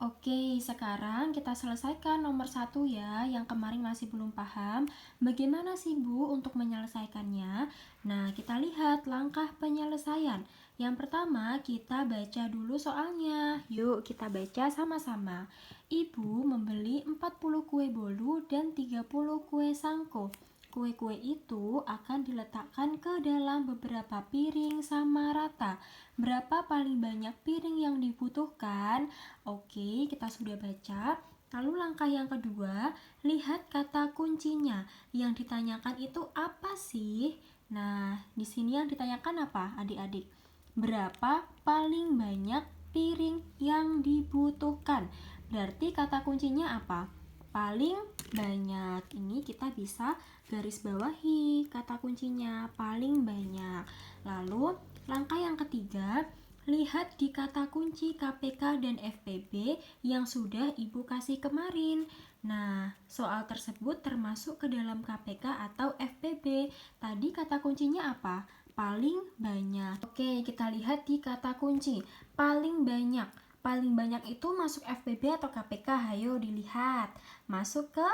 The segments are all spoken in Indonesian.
Oke, sekarang kita selesaikan nomor satu ya, yang kemarin masih belum paham. Bagaimana sih Bu untuk menyelesaikannya? Nah, kita lihat langkah penyelesaian. Yang pertama, kita baca dulu soalnya. Yuk, kita baca sama-sama. Ibu membeli 40 kue bolu dan 30 kue sangko. Kue-kue itu akan diletakkan ke dalam beberapa piring sama rata. Berapa paling banyak piring yang dibutuhkan? Oke, kita sudah baca. Lalu langkah yang kedua, lihat kata kuncinya. Yang ditanyakan itu apa sih? Nah, di sini yang ditanyakan apa, adik-adik? Berapa paling banyak piring yang dibutuhkan? Berarti kata kuncinya apa? Paling banyak. Ini kita bisa garis bawahi kata kuncinya, paling banyak. Lalu langkah yang ketiga, lihat di kata kunci KPK dan FPB yang sudah Ibu kasih kemarin. Nah, soal tersebut termasuk ke dalam KPK atau FPB. Tadi kata kuncinya apa? Paling banyak. Oke, kita lihat di kata kunci. Paling banyak. Paling banyak itu masuk FPB atau KPK? Ayo dilihat. Masuk ke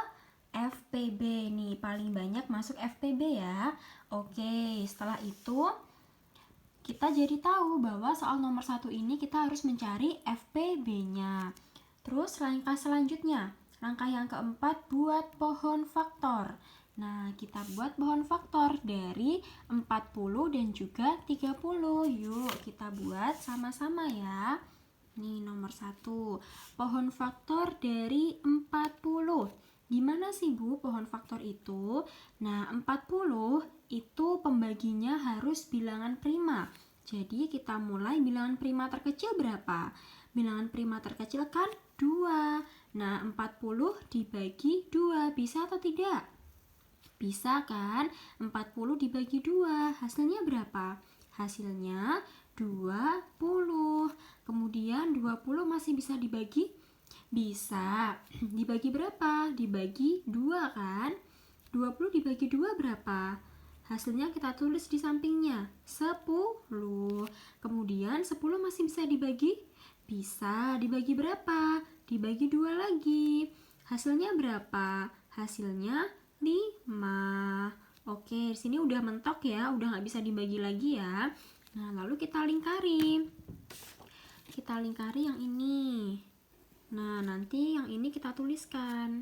FPB nih, paling banyak masuk FPB ya. Oke, setelah itu kita jadi tahu bahwa soal nomor 1 ini kita harus mencari FPB-nya. Terus langkah selanjutnya, langkah yang keempat, buat pohon faktor. Nah, kita buat pohon faktor dari 40 dan juga 30. Yuk, kita buat sama-sama ya. Nih nomor 1, pohon faktor dari 40. Gimana sih Bu pohon faktor itu? Nah, 40 itu pembaginya harus bilangan prima. Jadi kita mulai bilangan prima terkecil berapa? Bilangan prima terkecil kan 2. Nah, 40 dibagi 2. Bisa atau tidak? Bisa kan? 40 dibagi 2. Hasilnya berapa? Hasilnya 20. Kemudian 20 masih bisa dibagi? Bisa. Dibagi berapa? Dibagi 2 kan? 20 dibagi 2 berapa? Hasilnya kita tulis di sampingnya, 10. Kemudian 10 masih bisa dibagi? Bisa. Dibagi berapa? Dibagi 2 lagi. Hasilnya berapa? Hasilnya 5. Oke, di sini udah mentok ya, udah nggak bisa dibagi lagi ya. Nah, lalu kita lingkari. Kita lingkari yang ini. Nah, nanti yang ini kita tuliskan.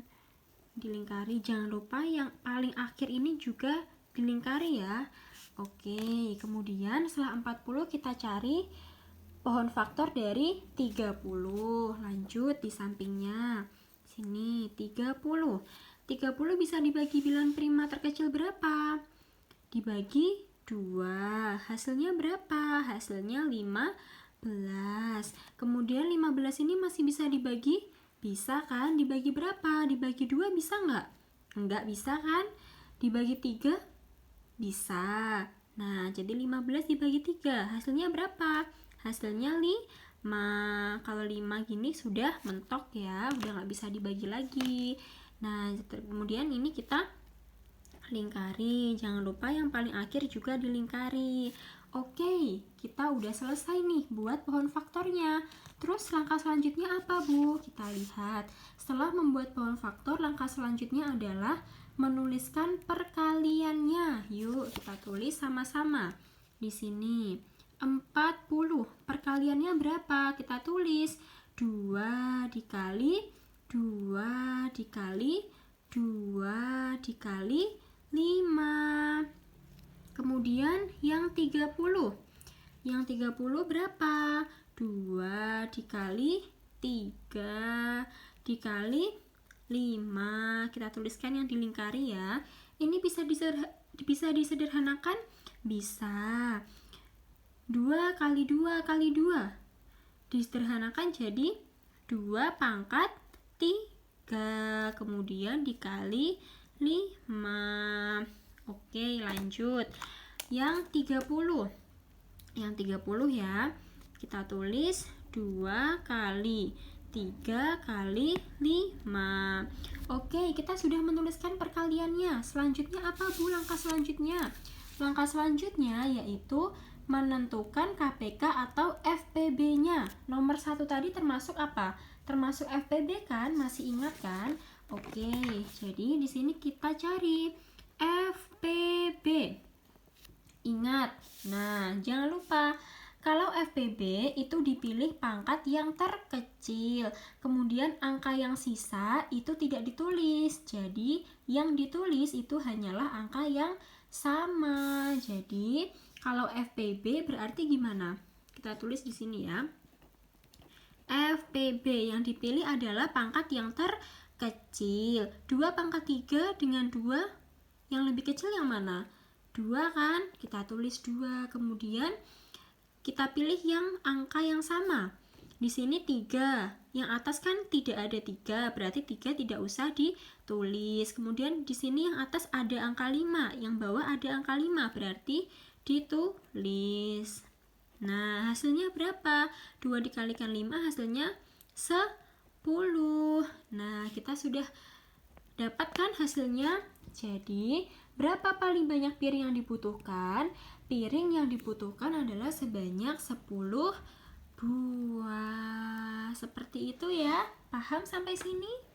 Dilingkari, jangan lupa yang paling akhir ini juga dilingkari ya. Oke, kemudian setelah 40 kita cari pohon faktor dari 30. Lanjut di sampingnya. Sini 30. 30 bisa dibagi bilangan prima terkecil berapa? Dibagi 2. Hasilnya berapa? Hasilnya 15. Kemudian 15 ini masih bisa dibagi? Bisa kan? Dibagi berapa? Dibagi 2 bisa nggak? Nggak bisa kan? Dibagi 3? Bisa. Nah, jadi 15 dibagi 3. Hasilnya berapa? Hasilnya 5. Kalau 5 gini sudah mentok ya, udah nggak bisa dibagi lagi. Nah, kemudian ini kita lingkari. Jangan lupa yang paling akhir juga dilingkari. Oke, kita udah selesai nih buat pohon faktornya. Terus langkah selanjutnya apa Bu? Kita lihat. Setelah membuat pohon faktor, langkah selanjutnya adalah menuliskan perkaliannya. Yuk, kita tulis sama-sama. Di sini 40. Perkaliannya berapa? Kita tulis 2 dikali 2 dikali 2 dikali 5. Kemudian yang 30. Yang 30 berapa? 2 dikali 3 dikali 5. Kita tuliskan yang dilingkari ya. Ini bisa disederhanakan? Bisa. 2 kali 2 kali 2. Disederhanakan jadi 2 pangkat 3. Kemudian dikali 5. Oke, lanjut. Yang 30. Yang 30 ya. Kita tulis 2 kali 3 kali 5. Oke, kita sudah menuliskan perkaliannya. Selanjutnya apa Bu langkah selanjutnya? Langkah selanjutnya yaitu menentukan KPK atau FPB-nya. Nomor 1 tadi termasuk apa? termasuk FPB kan? Masih ingat kan? Oke, jadi di sini kita cari FPB. Ingat. Nah, jangan lupa kalau FPB itu dipilih pangkat yang terkecil. Kemudian angka yang sisa itu tidak ditulis. Jadi, yang ditulis itu hanyalah angka yang sama. Jadi, kalau FPB berarti gimana? Kita tulis di sini ya. FPB yang dipilih adalah pangkat yang terkecil. 2 pangkat 3 dengan 2 yang lebih kecil yang mana? 2 kan? Kita tulis 2. Kemudian kita pilih yang angka yang sama. Di sini 3. Yang atas kan tidak ada 3, berarti 3 tidak usah ditulis. Kemudian di sini yang atas ada angka 5, yang bawah ada angka 5, berarti ditulis. Nah, hasilnya berapa? 2 dikalikan 5 hasilnya 10. Nah, kita sudah dapatkan hasilnya. Jadi, berapa paling banyak piring yang dibutuhkan? Piring yang dibutuhkan adalah sebanyak 10 buah. Seperti itu ya. Paham sampai sini?